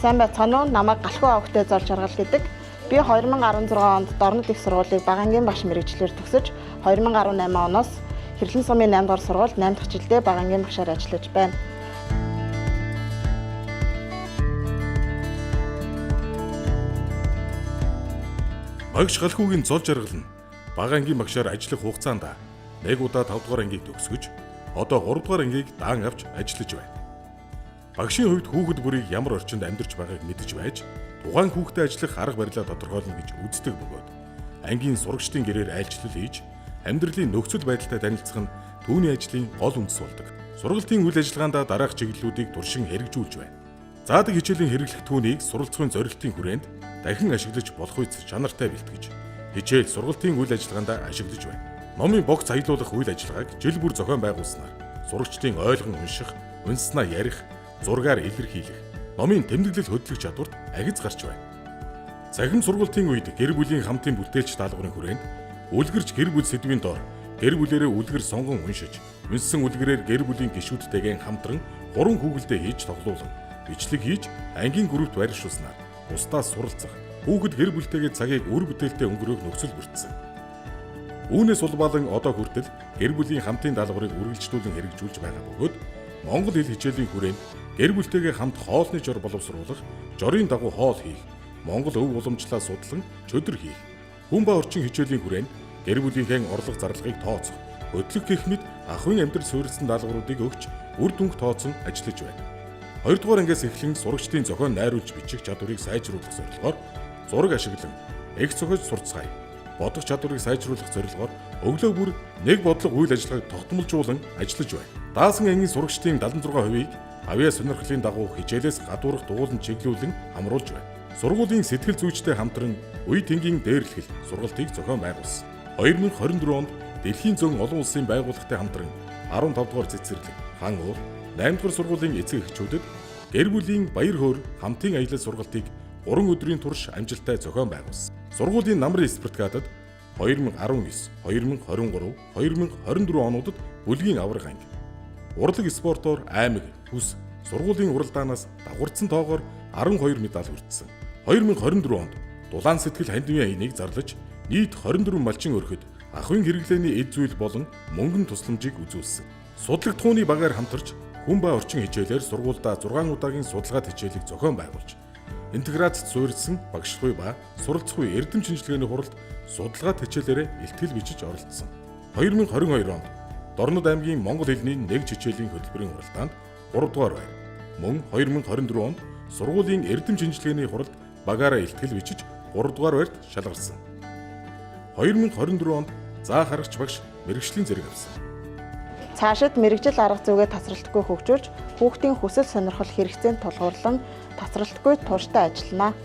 сайн байцгаана уу? Намайг Галхуу Авгтай Зол Жаргал гэдэг. Би 2016 онд Дорнод их сургуулийн багангийн багш мэргэжлэр төгсөж 2018 оноос Хэрлэн сумын 8 дугаар сургуульд 8 дахь жилдээ багангийн багшаар ажиллаж байна. Багш Галхуугийн Зол Жаргал нь багангийн багшаар ажиллах хугацаанд нэг удаа 5 дугаар ангийг төгсгөж одоо 3 дугаар ангийг даан авч ажиллаж байна. Багшийн хувьд хүүхэд бүрийг ямар орчинд амьдарч байгааг мэдэж байж, тухайн хүүхдэд ажиллах арга барилаа тодорхойлно гэж үздэг бөгөөд, ангийн сурагчдын гэрээр айлчлал хийж, амьдралын нөхцөл байдалтай танилцах нь түүний ажлын гол үндэс болдог. Сургалтын үйл ажиллагаанд дараах чиглэлүүдийг туршин хэрэгжүүлж байна. Заадаг хичээлийн хэрэглэх түүнийг суралцахын зорилтын хүрээнд дахин ашиглаж болох үе чанартай бэлтгэж, хичээл сургалтын үйл ажиллагаанд ашиглаж байна. Номын богц аялуулах үйл ажиллагааг жил бүр зохион байгуулснаар сурагчдын ойлгон унших, үндэснээ ярих, зургаар илэрхийлэх, номын тэмдэглэл хөтлөх чадварт агиз гарч байна. Цахим сургалтын үед гэр бүлийн хамтын бүтээлч даалгаврын хүрээнд үлгэрч гэр бүл сэдвийн доор гэр бүлэрээ үлгэр сонгон уншиж, үнсэн үлгэрээр гэр бүлийн гишүүдтэйгээ хамтран 3 хүүгэлдээ хийж тоглуулан, бичлэг хийж ангийн группт байршуулснаар бусдаас суралцах, хүүхэд гэр бүлтэйгээ цагийг үр бүтээлтэй өнгөрөөх нөхцөл бүрдсэн. Үүнээс улбалан одоо хүртэл гэр бүлийн хамтын даалгаврыг үргэлжлүүлэн хэрэгжүүлж байгаа бөгөөд Монгол хэл хичээлийн хүрээнд гэр бүлтэйгээ хамт хоолны жор боловсруулах, жорын дагуу хоол хийх, Монгол өв уламжлалаа судлан чөдөр хийх, хүн ба орчин хичээлийн хүрээнд гэр бүлийнхээ орлого зарлагыг тооцох, хөтлөх гэх мэт ахуйн амьдрал суурилсан даалгавруудыг өгч үр дүнг тооцсон ажиллаж байна. 2 дугаар ангиас эхлэн сурагчдын зохион найруулж бичих чадварыг сайжруулах зорилгоор зураг ашиглан, эх зохиож сурцгаая, бодох чадварыг сайжруулах зорилгоор өглөө бүр нэг бодлого үйл ажиллагааг тогтмолжуулан ажиллаж байна. Даасан ангийн сурагчдын 76%-ийг авьяа сонирхлын дагуу хичээлээс гадуурх дуулан чиглүүлэн хамруулж байна. Сургуулийн сэтгэл зүйчтэй хамтран үе тэнгийн дээрлэхэл сургалтыг зохион байгуулсан. 2024 онд Дэлхийн зөн олон улсын байгууллагатай хамтран 15 дугаар цэцэрлэг, хан уур, 8 дугаар сургуулийн эцэг эхчүүдэд гэр бүлийн баяр хөөр хамтын аялал сургалтыг 3 өдрийн турш амжилттай зохион байгуулсан. Сургуулийн намрын спартакиадад 2019, 2023, 2024 онуудад бүлгийн аврах анги, урлаг спортоор аймаг, хүс, сургуулийн уралдаанаас давхарцсан тоогоор 12 медаль хүртсэн. 2024 онд дулаан сэтгэл хандивын аяыг зарлаж нийт 24 малчин өрхөд ахуйн хэрэглээний эд зүйл болон мөнгөн тусламжийг үзүүлсэн. Судлагтхууны багаар хамтарч хүн ба орчин хичээлээр сургуульдаа 6 удаагийн судалгаат хичээлийг зохион байгуулж, интеграцид суурилсан багшгүй ба суралцгүй эрдэм шинжилгээний хуралд судалгаат хичээлээрээ илтгэл бичиж оролцсон. 2022 онд Дорнод аймгийн Монгол хэлний нэг хичээлийн хөтөлбөрийн хуралдаанд 3 дугаар байр. Мөн 2024 онд сургуулийн эрдэм шинжилгээний хуралд багаараа илтгэл бичиж 3 дугаар байрт шалгарсан. 2024 онд заах аргач багш мэргэжлийн зэрэг авсан. Цаашид мэргэжил арга зүйгээ тасралтгүй хөгжүүлж, хүүхдийн хүсэл сонирхол хэрэгцээнд тулгуурлан тасралтгүй тууштай ажиллана.